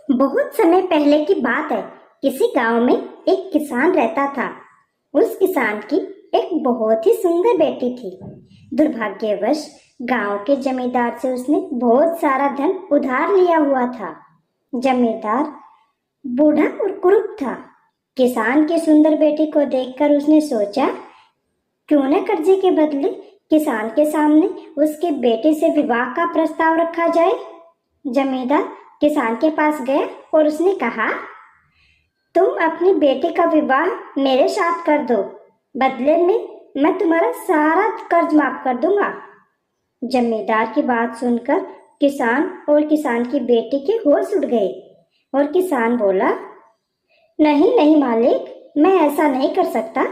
बहुत समय पहले की बात है। किसी गांव में एक किसान रहता था। उस किसान की एक बहुत ही सुंदर बेटी थी। दुर्भाग्यवश गांव के जमींदार से उसने बहुत सारा धन उधार लिया हुआ था। जमींदार बूढ़ा और कुरूप था। किसान की सुंदर बेटी को देखकर उसने सोचा, क्यों न कर्जे के बदले किसान के सामने उसकी बेटी से विवाह का प्रस्ताव रखा जाए। जमींदार किसान के पास गया और उसने कहा, तुम अपनी बेटी का विवाह मेरे साथ कर दो, बदले में मैं तुम्हारा सारा कर्ज माफ कर दूंगा। जमींदार की बात सुनकर किसान और किसान की बेटी के होश उड़ गए और किसान बोला, नहीं नहीं मालिक, मैं ऐसा नहीं कर सकता।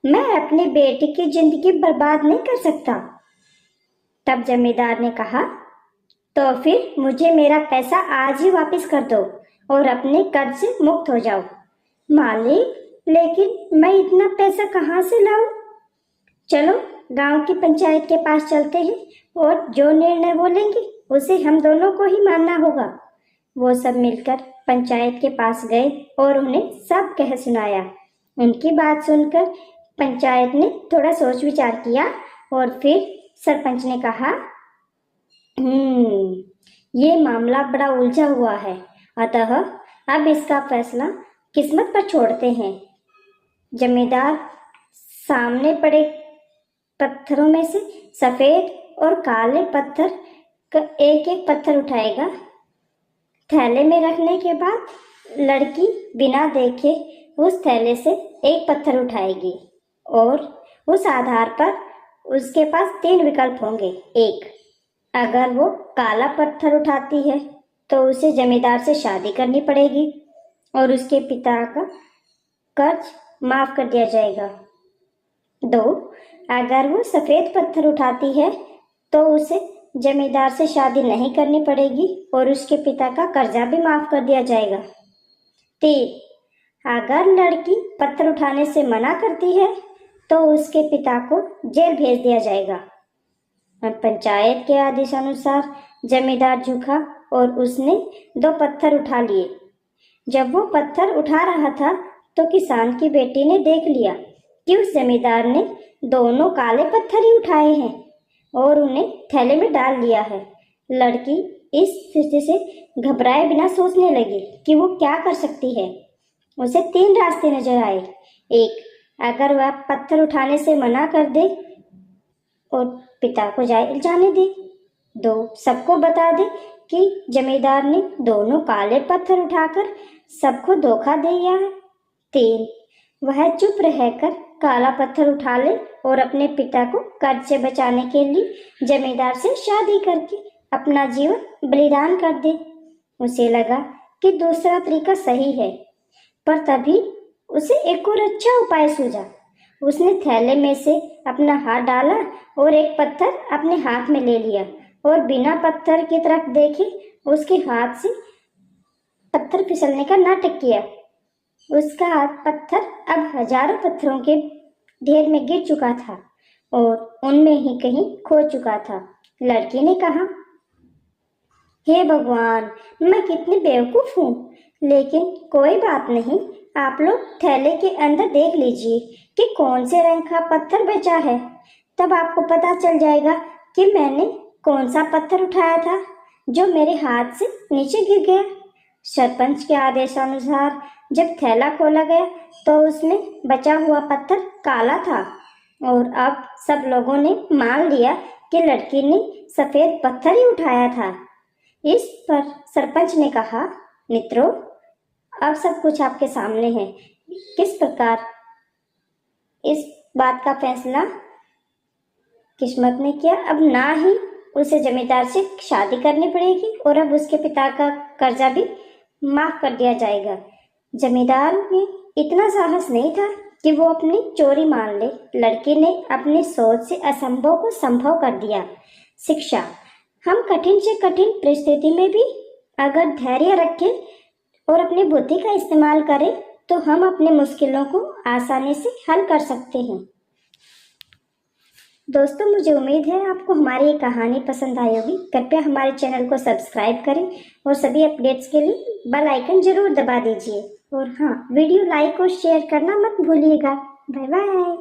मैं अपनी बेटी की जिंदगी बर्बाद नहीं कर सकता। तब जमींदार ने कहा, तो फिर मुझे मेरा पैसा आज ही वापस कर दो और अपने कर्ज से मुक्त हो जाओ। मालिक, लेकिन मैं इतना पैसा कहाँ से लाऊं? चलो गांव की पंचायत के पास चलते हैं और जो निर्णय बोलेंगे उसे हम दोनों को ही मानना होगा। वो सब मिलकर पंचायत के पास गए और उन्हें सब कह सुनाया। उनकी बात सुनकर पंचायत ने थोड़ा सोच विचार किया और फिर सरपंच ने कहा, ये मामला बड़ा उलझा हुआ है, अतः अब इसका फैसला किस्मत पर छोड़ते हैं। जमींदार सामने पड़े पत्थरों में से सफेद और काले पत्थर का एक एक पत्थर उठाएगा। थैले में रखने के बाद लड़की बिना देखे उस थैले से एक पत्थर उठाएगी और उस आधार पर उसके पास 3 विकल्प होंगे। एक, अगर वो काला पत्थर उठाती है तो उसे जमींदार से शादी करनी पड़ेगी और उसके पिता का कर्ज माफ कर दिया जाएगा। 2, अगर वो सफेद पत्थर उठाती है तो उसे जमींदार से शादी नहीं करनी पड़ेगी और उसके पिता का कर्जा भी माफ कर दिया जाएगा। 3, अगर लड़की पत्थर उठाने से मना करती है तो उसके पिता को जेल भेज दिया जाएगा। पंचायत के आदेशानुसार जमींदार झुका और उसने 2 पत्थर उठा लिए। जब वो पत्थर उठा रहा था तो किसान की बेटी ने देख लिया कि उस जमींदार ने दोनों काले पत्थर ही उठाए हैं और उन्हें थैले में डाल लिया है। लड़की इस स्थिति से घबराए बिना सोचने लगी कि वो क्या कर सकती है। उसे 3 रास्ते नजर आए। एक, अगर वह पत्थर उठाने से मना कर दे और पिता को जाने दे। 2, सबको बता दे कि जमींदार ने दोनों काले पत्थर उठाकर सबको धोखा दिया है। 3, वह चुप रहकर काला पत्थर उठा ले और अपने पिता को कर्ज से बचाने के लिए जमींदार से शादी करके अपना जीवन बलिदान कर दे। उसे लगा कि दूसरा तरीका सही है, पर तभी उसे एक और अच्छा उपाय सूझा। उसने थैले में से अपना हाथ डाला और एक पत्थर अपने हाथ में ले लिया और बिना पत्थर की तरफ देखे उसके हाथ से पत्थर फिसलने का नाटक किया। उसका हाथ पत्थर अब हजारों पत्थरों के ढेर में गिर चुका था और उनमें ही कहीं खो चुका था। लड़की ने कहा, हे भगवान, मैं कितनी बेवकूफ हूँ, लेकिन कोई बात नहीं। आप लोग थैले के अंदर देख लीजिए कि कौन से रंग का पत्थर बचा है, तब आपको पता चल जाएगा कि मैंने कौन सा पत्थर उठाया था जो मेरे हाथ से नीचे गिर गया। सरपंच के आदेशानुसार जब थैला खोला गया तो उसमें बचा हुआ पत्थर काला था और अब सब लोगों ने मान लिया कि लड़की ने सफेद पत्थर ही उठाया था। इस पर सरपंच ने कहा, मित्रों, अब सब कुछ आपके सामने है। किस प्रकार इस बात का फैसला किस्मत ने किया। अब ना ही उसे जमींदार से शादी करनी पड़ेगी और अब उसके पिता का कर्जा भी माफ कर दिया जाएगा। जमींदार में इतना साहस नहीं था कि वो अपनी चोरी मान ले। लड़की ने अपनी सोच से असंभव को संभव कर दिया। शिक्षा, हम कठिन से कठिन परिस्थिति में भी अगर धैर्य रखें और अपनी बुद्धि का इस्तेमाल करें तो हम अपनी मुश्किलों को आसानी से हल कर सकते हैं। दोस्तों मुझे उम्मीद है आपको हमारी ये कहानी पसंद आई होगी। कृपया हमारे चैनल को सब्सक्राइब करें और सभी अपडेट्स के लिए बेल आइकन जरूर दबा दीजिए। और हाँ, वीडियो लाइक और शेयर करना मत भूलिएगा। Bye bye.